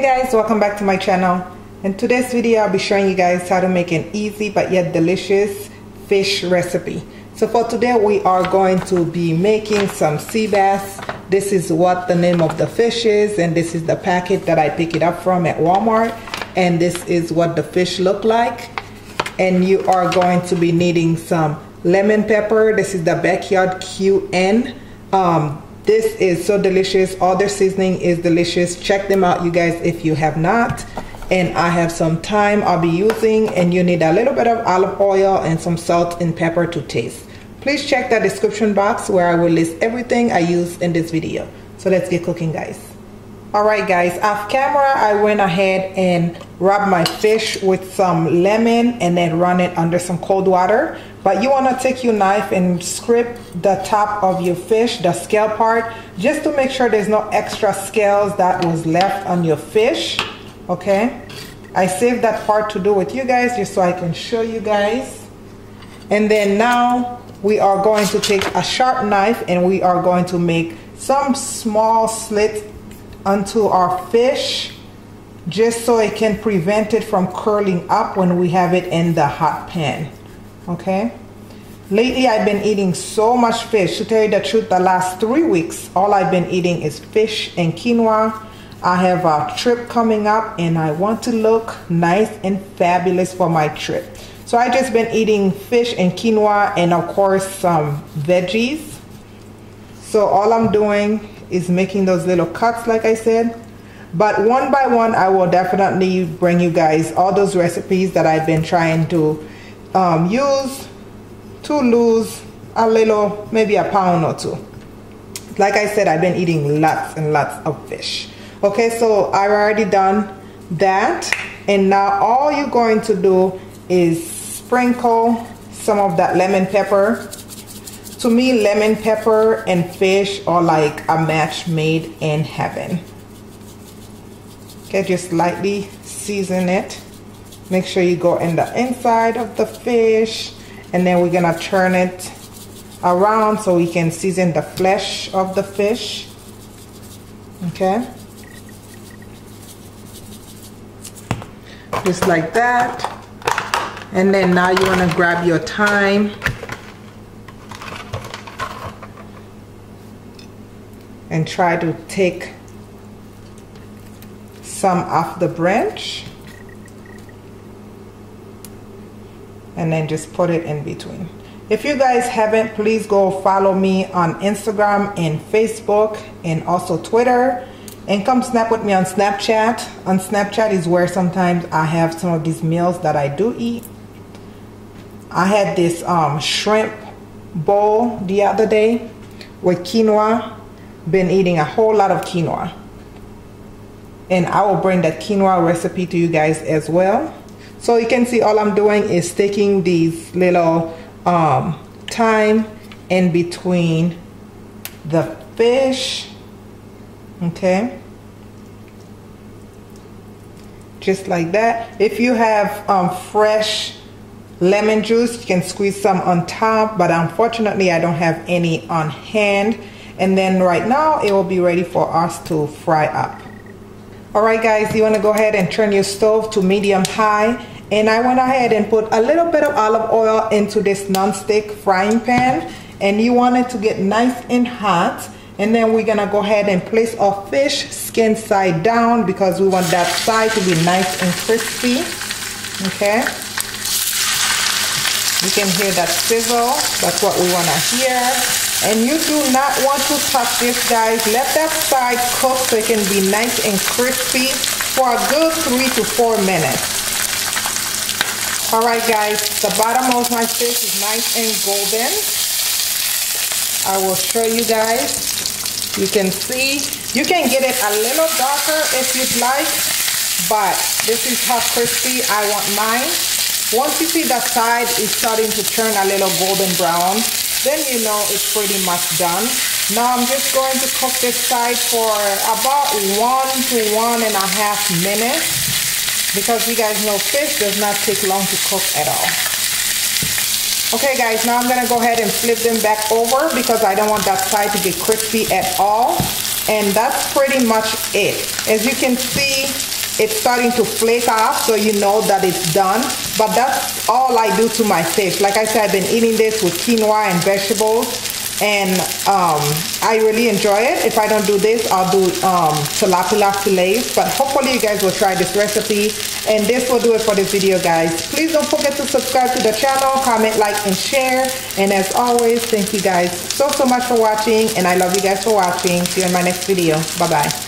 guys, welcome back to my channel. In today's video I'll be showing you guys how to make an easy but yet delicious fish recipe. So for today we are going to be making some sea bass. This is what the name of the fish is, and this is the packet that I pick it up from at Walmart, and this is what the fish look like. And you are going to be needing some lemon pepper. This is the Backyard QN. This is so delicious. All their seasoning is delicious. Check them out, you guys, if you have not. And I have some thyme I'll be using, and you need a little bit of olive oil and some salt and pepper to taste. Please check the description box where I will list everything I use in this video. So let's get cooking, guys. Alright guys, off camera I went ahead and rubbed my fish with some lemon and then run it under some cold water. But you want to take your knife and scrape the top of your fish, the scale part, just to make sure there's no extra scales that was left on your fish. Okay, I saved that part to do with you guys just so I can show you guys. And then now we are going to take a sharp knife and we are going to make some small slits onto our fish, just so it can prevent it from curling up when we have it in the hot pan. Okay, lately I've been eating so much fish. To tell you the truth, the last 3 weeks all I've been eating is fish and quinoa. I have a trip coming up and I want to look nice and fabulous for my trip, so I just been eating fish and quinoa and of course some veggies. So all I'm doing is making those little cuts like I said, but one by one I will definitely bring you guys all those recipes that I've been trying to use to lose a little, maybe a pound or two. Like I said, I've been eating lots and lots of fish. Okay, so I've already done that, and now all you're going to do is sprinkle some of that lemon pepper. To me, lemon pepper and fish are like a match made in heaven. Okay, just lightly season it. Make sure you go in the inside of the fish, and then we're gonna turn it around so we can season the flesh of the fish. Okay, just like that. And then now you want to grab your thyme and try to take some off the branch, and then just put it in between. If you guys haven't, please go follow me on Instagram and Facebook and also Twitter, and come snap with me on Snapchat. On Snapchat is where sometimes I have some of these meals that I do eat. I had this shrimp bowl the other day with quinoa. Been eating a whole lot of quinoa, and I will bring that quinoa recipe to you guys as well. So you can see all I'm doing is taking these little thyme in between the fish. Okay, just like that. If you have fresh lemon juice, you can squeeze some on top, but unfortunately I don't have any on hand. And then right now it will be ready for us to fry up. Alright guys, you want to go ahead and turn your stove to medium high, and I went ahead and put a little bit of olive oil into this non-stick frying pan, and you want it to get nice and hot. And then we're gonna go ahead and place our fish skin side down because we want that side to be nice and crispy. Okay, you can hear that sizzle. That's what we want to hear. And you do not want to touch this, guys. Let that side cook so it can be nice and crispy for a good 3 to 4 minutes. Alright guys, the bottom of my fish is nice and golden. I will show you guys. You can see, you can get it a little darker if you'd like, but this is how crispy I want mine. Once you see the side is starting to turn a little golden brown, then you know it's pretty much done. Now I'm just going to cook this side for about 1 to 1.5 minutes, because you guys know fish does not take long to cook at all. Okay guys, now I'm going to go ahead and flip them back over because I don't want that side to get crispy at all. And that's pretty much it. As you can see, it's starting to flake off, so you know that it's done. But that's all I do to my fish. Like I said, I've been eating this with quinoa and vegetables, and I really enjoy it. If I don't do this, I'll do tilapia fillets, but hopefully you guys will try this recipe. And this will do it for this video, guys. Please don't forget to subscribe to the channel, comment, like, and share. And as always, thank you guys so much for watching, and I love you guys for watching. See you in my next video. Bye bye.